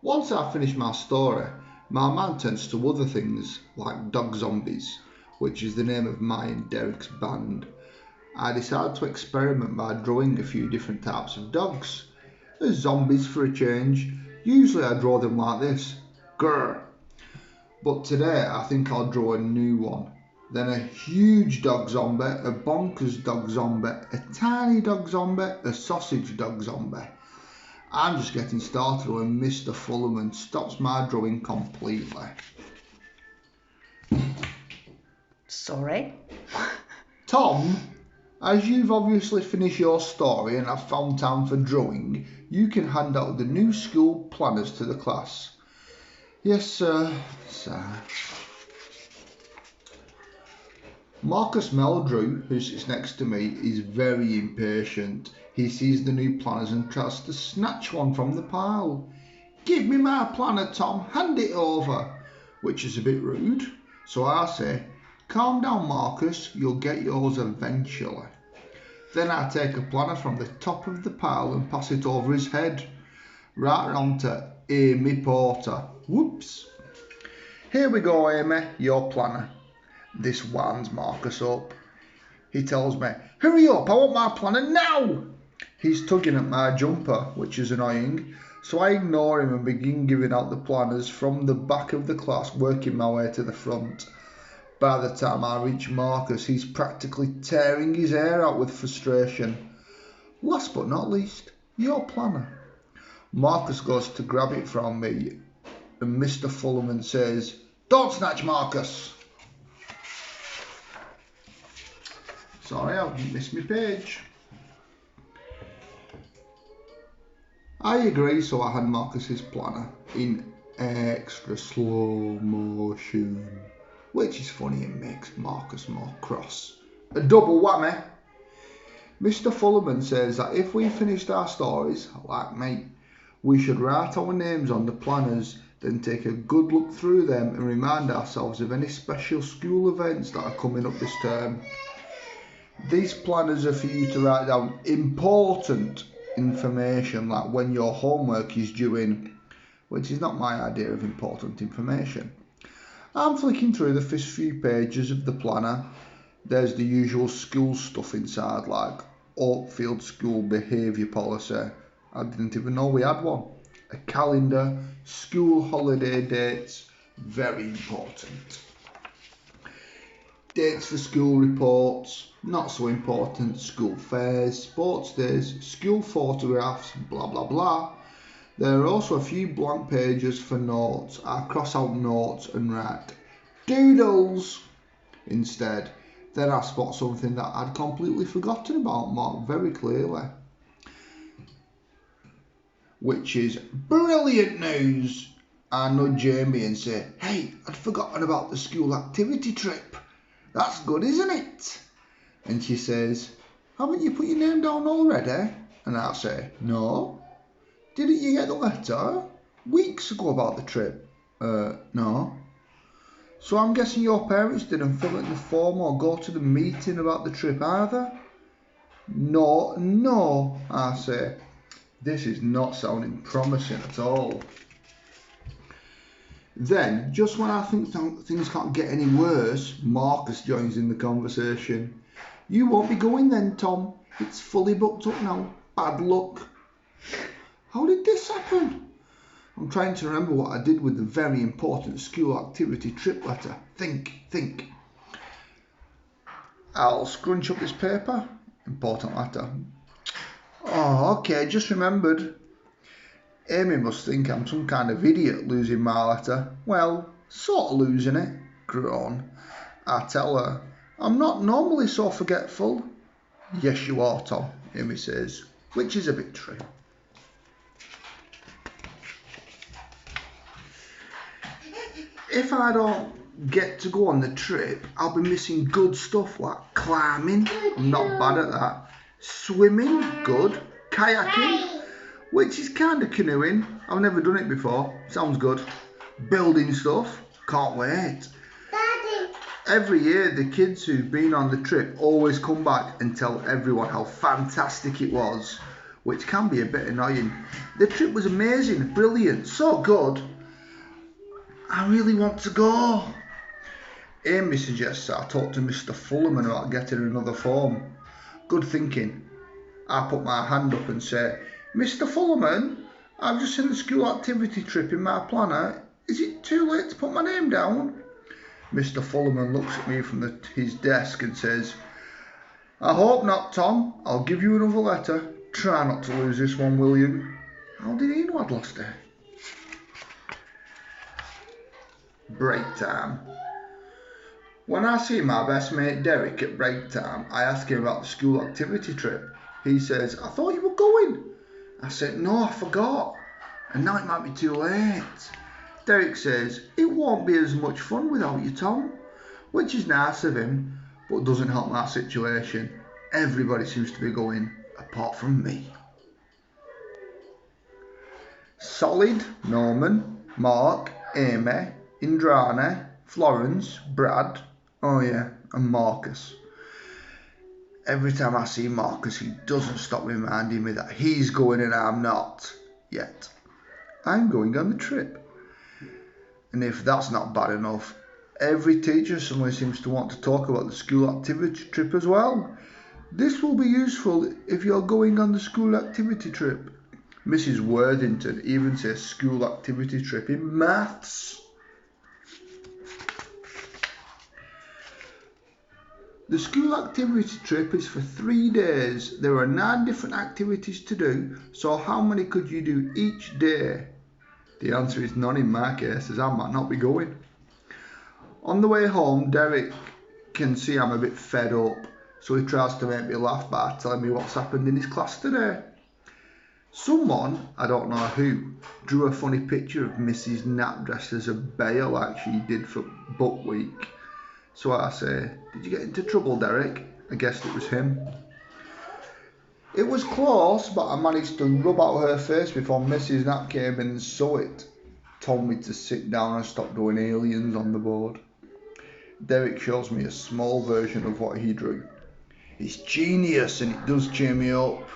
Once I finish my story, my mind turns to other things like Dog Zombies, which is the name of my and Derek's band. I decided to experiment by drawing a few different types of dogs. As zombies for a change. Usually I draw them like this, grr. But today I think I'll draw a new one. Then a huge dog zombie, a bonkers dog zombie, a tiny dog zombie, a sausage dog zombie. I'm just getting started when Mr. Fullerman stops my drawing completely. Sorry? Tom, as you've obviously finished your story and have found time for drawing, you can hand out the new school planners to the class. Yes, sir. Marcus Meldrew, who sits next to me, is very impatient. He sees the new planners and tries to snatch one from the pile. Give me my planner, Tom, hand it over, which is a bit rude. So I say, calm down, Marcus, you'll get yours eventually. Then I take a planner from the top of the pile and pass it over his head, right round to Amy Porter. Whoops. Here we go, Amy, your planner. This winds Marcus up. He tells me, hurry up, I want my planner now. He's tugging at my jumper, which is annoying, so I ignore him and begin giving out the planners from the back of the class, working my way to the front. By the time I reach Marcus, he's practically tearing his hair out with frustration. Last but not least, your planner. Marcus goes to grab it from me, and Mr. Fullerman says, don't snatch, Marcus. Sorry, I've missed my page. I agree, so I hand Marcus his planner in extra slow motion, which is funny and makes Marcus more cross. A double whammy. Mr. Fullerman says that if we finished our stories, like me, we should write our names on the planners, then take a good look through them and remind ourselves of any special school events that are coming up this term. These planners are for you to write down important information, like when your homework is due in, which is not my idea of important information. I'm flicking through the first few pages of the planner. There's the usual school stuff inside, like Oakfield School Behaviour Policy. I didn't even know we had one. A calendar, school holiday dates, very important. Dates for school reports, not so important, school fairs, sports days, school photographs, blah blah blah. There are also a few blank pages for notes. I cross out notes and write doodles instead. Then I spot something that I'd completely forgotten about, marked very clearly, which is brilliant news. I nudge Jamie and say, hey, I'd forgotten about the school activity trip. That's good, isn't it? And she says, haven't you put your name down already? And I say, no. Didn't you get the letter weeks ago about the trip? No. So I'm guessing your parents didn't fill in the form or go to the meeting about the trip either? No, I say. This is not sounding promising at all. Then, just when I think things can't get any worse, Marcus joins in the conversation. You won't be going then, Tom. It's fully booked up now. Bad luck. How did this happen? I'm trying to remember what I did with the very important school activity trip letter. Think. I'll scrunch up this paper. Important letter. Oh, okay, just remembered. Amy must think I'm some kind of idiot losing my letter. Well, sort of losing it. Groan. I tell her, I'm not normally so forgetful. Yes, you are, Tom, Amy says, which is a bit true. If I don't get to go on the trip, I'll be missing good stuff like climbing. I'm not bad at that. Swimming, good. Kayaking, which is kind of canoeing. I've never done it before. Sounds good. Building stuff. Can't wait. Daddy. Every year, the kids who've been on the trip always come back and tell everyone how fantastic it was. which can be a bit annoying. The trip was amazing, brilliant, so good. I really want to go. Amy suggests that I talk to Mr. Fullerman about getting another form. Good thinking. I put my hand up and say, Mr. Fullerman, I've just seen the school activity trip in my planner. Is it too late to put my name down? Mr. Fullerman looks at me from his desk and says, I hope not, Tom. I'll give you another letter. Try not to lose this one, will you? How did he know I'd lost it? Break time. When I see my best mate Derek at break time, I ask him about the school activity trip. He says, I thought you were going. I said, no, I forgot. And now it might be too late. Derek says, it won't be as much fun without you, Tom. Which is nice of him, but doesn't help my situation. Everybody seems to be going, apart from me. Solid, Norman, Mark, Amy, Indrana, Florence, Brad, oh yeah, and Marcus. Every time I see Marcus, he doesn't stop reminding me that he's going and I'm not. Yet. I'm going on the trip. And if that's not bad enough, every teacher suddenly seems to want to talk about the school activity trip as well. This will be useful if you're going on the school activity trip. Mrs. Worthington even says school activity trip in maths. The school activity trip is for 3 days. There are 9 different activities to do, so how many could you do each day? The answer is none in my case, as I might not be going. On the way home, Derek can see I'm a bit fed up, so he tries to make me laugh by telling me what's happened in his class today. Someone, I don't know who, drew a funny picture of Mrs. Knapp dressed as a bear like she did for Book Week. So I say, did you get into trouble, Derek? I guessed it was him. It was close, but I managed to rub out her face before Mrs. Knapp came in and saw it. Told me to sit down and stop drawing aliens on the board. Derek shows me a small version of what he drew. It's genius and it does cheer me up.